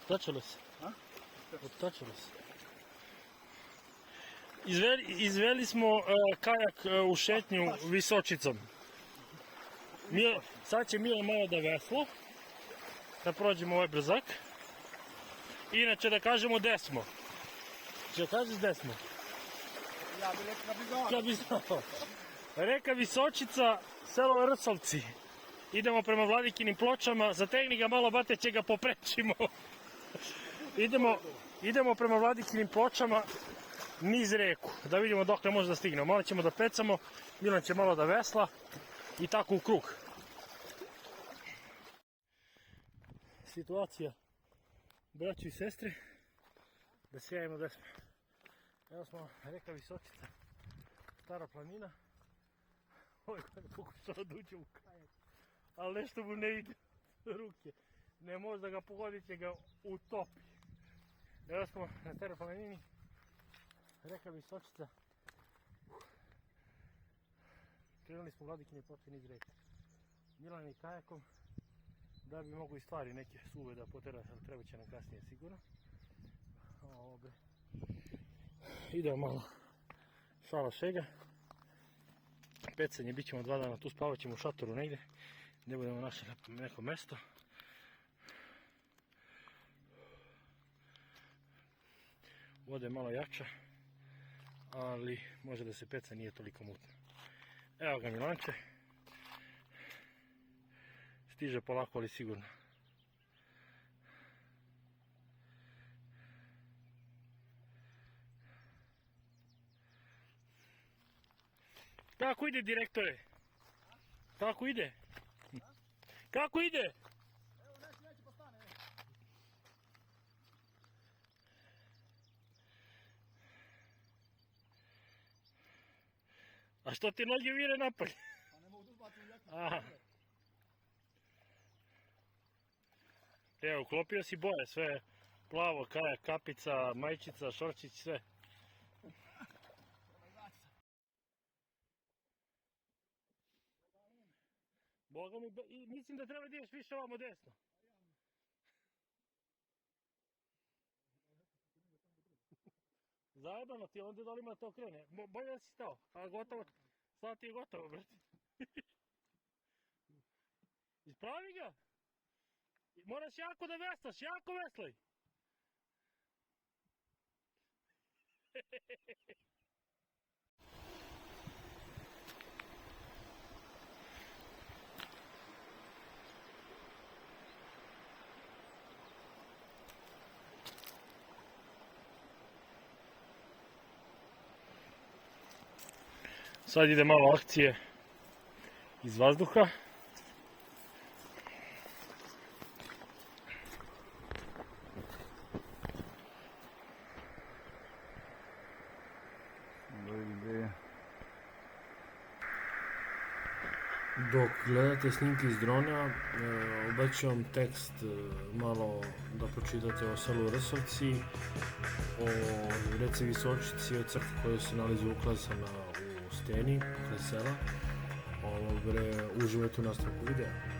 Otačilo se? A? Otačilo se. Izveli smo kajak u šetnju Visočicom. Sad će Mile malo da veslo, da prođemo ovaj brzak. Inače da kažemo gde smo. Če kažeš gde smo? Ja bih rekao Ja bih znao. Reka Visočica, selo Rsovci. Idemo prema Vladikinim Pločama, zategni ga malo, bate, će ga poprečimo. Idemo prema Vladikinim Pločama niz reku, da vidimo dokle može da stignemo. Malo ćemo da pecamo, Milan će malo da vesla i tako u krug. Situacija, braćo i sestre, da se javimo gde smo. Evo smo, reka Visočica, stara planina. Ovaj kada pokušao da uđe u kajak, ali nešto mu ne ide ruke. Ne može da ga pogodi, će ga utopi. Evo smo na staroj planini, reka Visočica. Krenuli smo Vladikine Ploče niz reke. Milan je kajakom, da bi mogu i stvari neke suve da potera, ali treba će nam kasnije sigurno. Ovo bre. Idemo malo šala šega. Pecanje, bit ćemo 2 dana tu, spavat ćemo u šatoru negde. Ne budemo našli neko mesto. Voda je malo jača, ali može da se peca, nije toliko mutno. Evo ga Milanče. Stiže polako, ali sigurno. Kako ide, direktore? Kako ide? Kako ide? Evo, neće pa stane. A što ti noge vire napolje? Pa ne mogu da uzbacim jaku. Aha. Evo, uklopio si boje, sve plavo, kajak, kapica, majčica, šorčić, sve. Boga mi, mislim da treba da ideš više ovamo desno. Zajebano ti, onda da li ima to krene. Bolje da si stao, ali gotovo, sad ti je gotovo, brate. Ispravi ga. Moraš jako da veslaš, jako veslaj. Sad ide malo akcije iz vazduha. Dok gledate snimke iz drona, obećavam tekst malo da pročitate o selu Rsovci, o reci Visočici, o crkvi koja se nalazi uklesana u steni kraj sela. Uživajte u nastavku videa.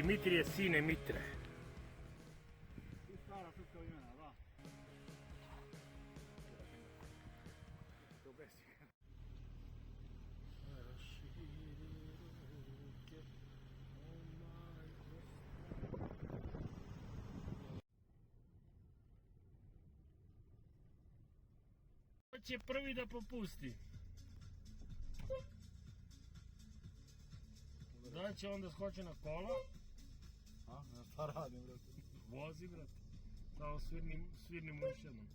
Dimitrije, sine Mitre. Stara srpska imena, da. Ko će prvi da popusti? Da će onda skoči na kola, A, šta radim, brate? vozi brate. Samo svirnim ušenom.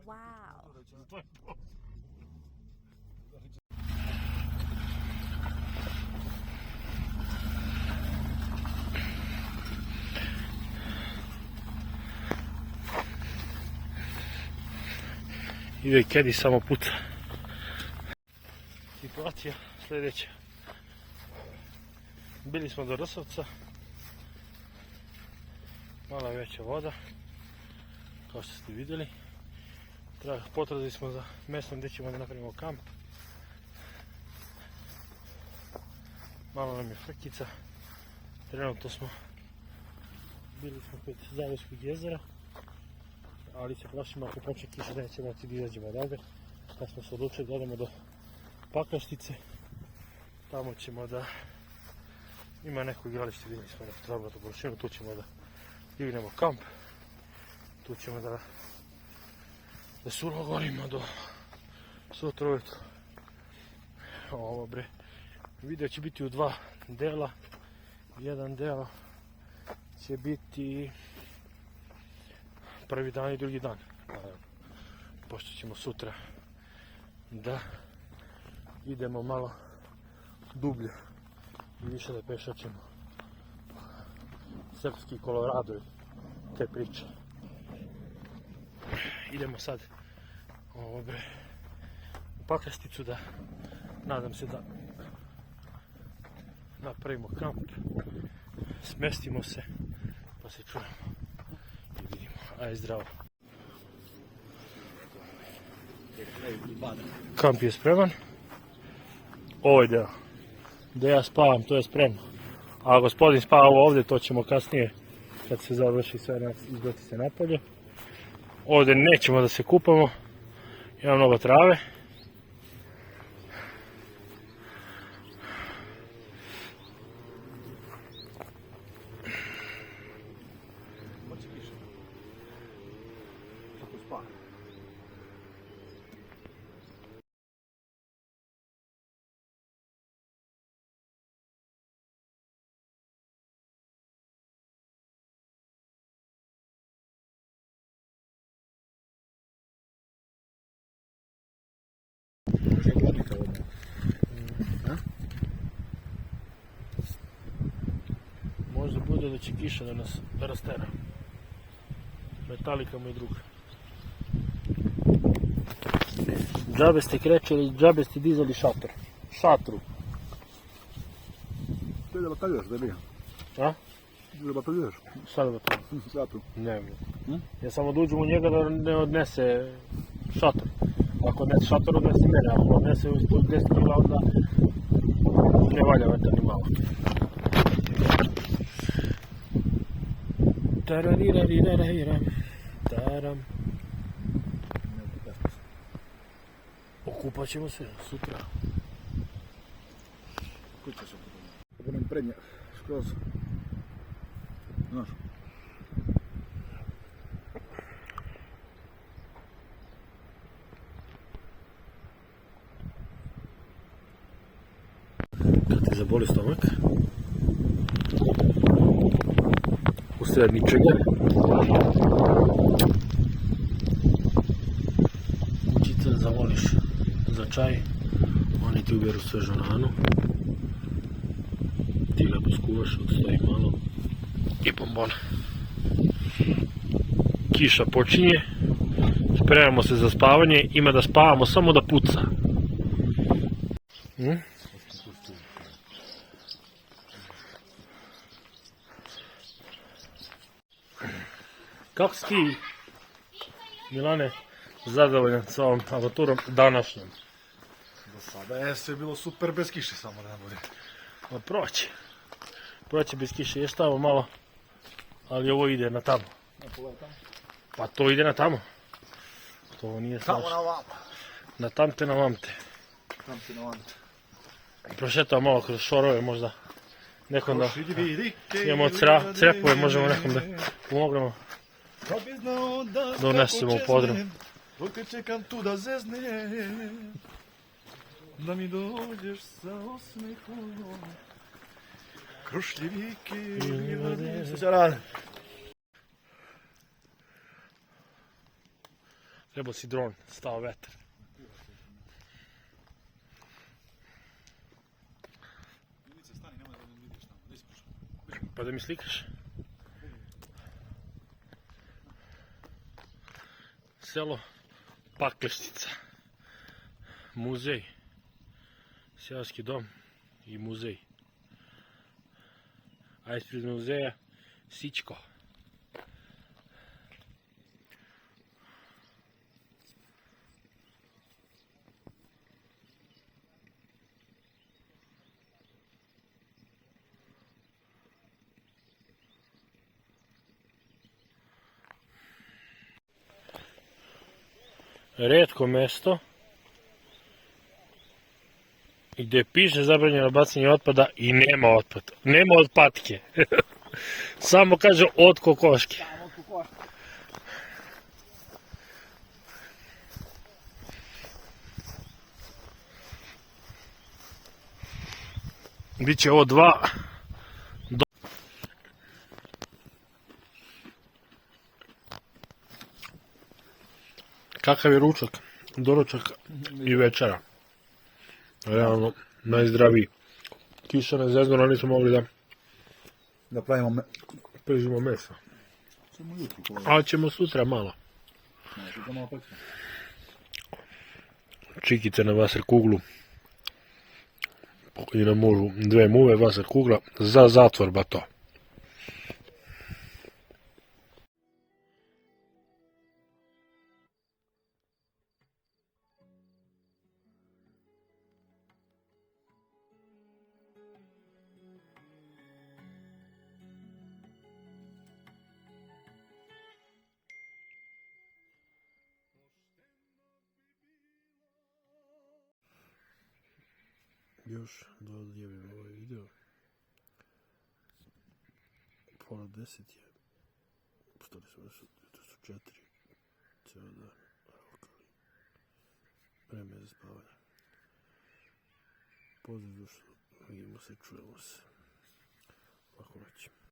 Wow. To je posao. Ide Kedi samo puca. Situacija sljedeća. Bili smo do Rsovca. Mala veća voda. Kao što ste vidjeli. Potražili smo za mjestom gdje ćemo da napravimo kamp. Malo nam je frkica. Trenutno smo bili smo kod Zavojskog jezera. Ali se plašimo ako počne kiša da neće moći da izađemo odavde. Pa smo se odlučili da odemo do Pakraštice. Tamo ćemo da ima neko igralište, vidjeli smo neku trabnatu površinu, tu ćemo da dignemo kamp. Tu ćemo da surogorimo do sutra ujutro. Ovo bre, video će biti u dva dela. Jedan deo će biti prvi dan i drugi dan. Pošto ćemo sutra da idemo malo dublje i više da pešačemo srpski Kolorado i te priče. Idemo sad u Pakrašticu da nadam se da napravimo kamp, smestimo se pa se čujemo i vidimo. Ajde zdravo. Kamp je spreman. Ovaj deo gdje ja spavam, to je spremno. A gospodin spava ovdje, to ćemo kasnije kad se završi sve izbati se napolje. Ovdje nećemo da se kupamo, ima mnogo trave. Možda bude da će kiša da nas rastera. Metalika mu je druga. Džabe ste krećeli, džabe ste dizali šator. Šatru. Ti da bataljuješ, da bi? A? Ti da bataljuješ? Šta da to? Šatru. Ne bi. Ja samo da uđem u njega da ne odnese šator. Ako odnese šator, odnese mene. Ako odnese 10 kila, onda ne valja vetar ni malo. Tararirarirariram. Taram. Okupat ćemo se sutra. Kuća se okupamo. Budem prednje, skroz. Znaš. Kad te zaboli stomak, usred ničega, učice zavoliš za čaj, oni ti uberu svežu nanu, ti ga poskuvaš, odstoji malo i bombona. Kiša počinje, spremamo se za spavanje, ima da spavamo samo da puca. Kako si ti, Milane, zadovoljan sa ovom avanturom današnjom? Do sada je sve bilo super bez kiše, samo da ne bude. Ma proći. proći bez kiše, je tamo malo, ali ovo ide na tamo. Pa to ide na tamo. To nije Tamo strašno. na vama. Na tamte, na vamte. Tam ti na vama. Prošetao malo kroz šorove možda. Nekom da Vidike, imamo crepove, možemo nekom da pomognemo. Kad bi znao da Da unesemo u podrum. Dok te čekam tu da zeznem, da mi dođeš sa osmehom. Krušljivike, livade. Što će radi? Trebao si dron, stao vetar. Pa da mi slikaš. Selo Pakleštica. Muzej. Seoski dom i muzej. A ispred muzeja Sičko. Retko mesto gdje piše zabranjeno bacanje otpada i nema otpada. Nema otpatke. Samo kaže od kokoške. Biće ovo 2. Kakav je ručak, doručak i večera. Realno, najzdraviji. Kiša ne zezgona, nismo mogli da Da pravimo pržimo meso. Samo jutro kolega. Ali ćemo sutra malo. Sutra malo pekne. Čikice na vaser kuglu. I na mužu 2 muve vaser kugla za zatvor ba to. Još da odjavim ovaj video. Pola 10 je. Postali smo nešto, to su 4. Cijelo dan. Rokali. Vreme je za spavanje. Pozdrav dušu. Vidimo se, čujemo se. Lako noć.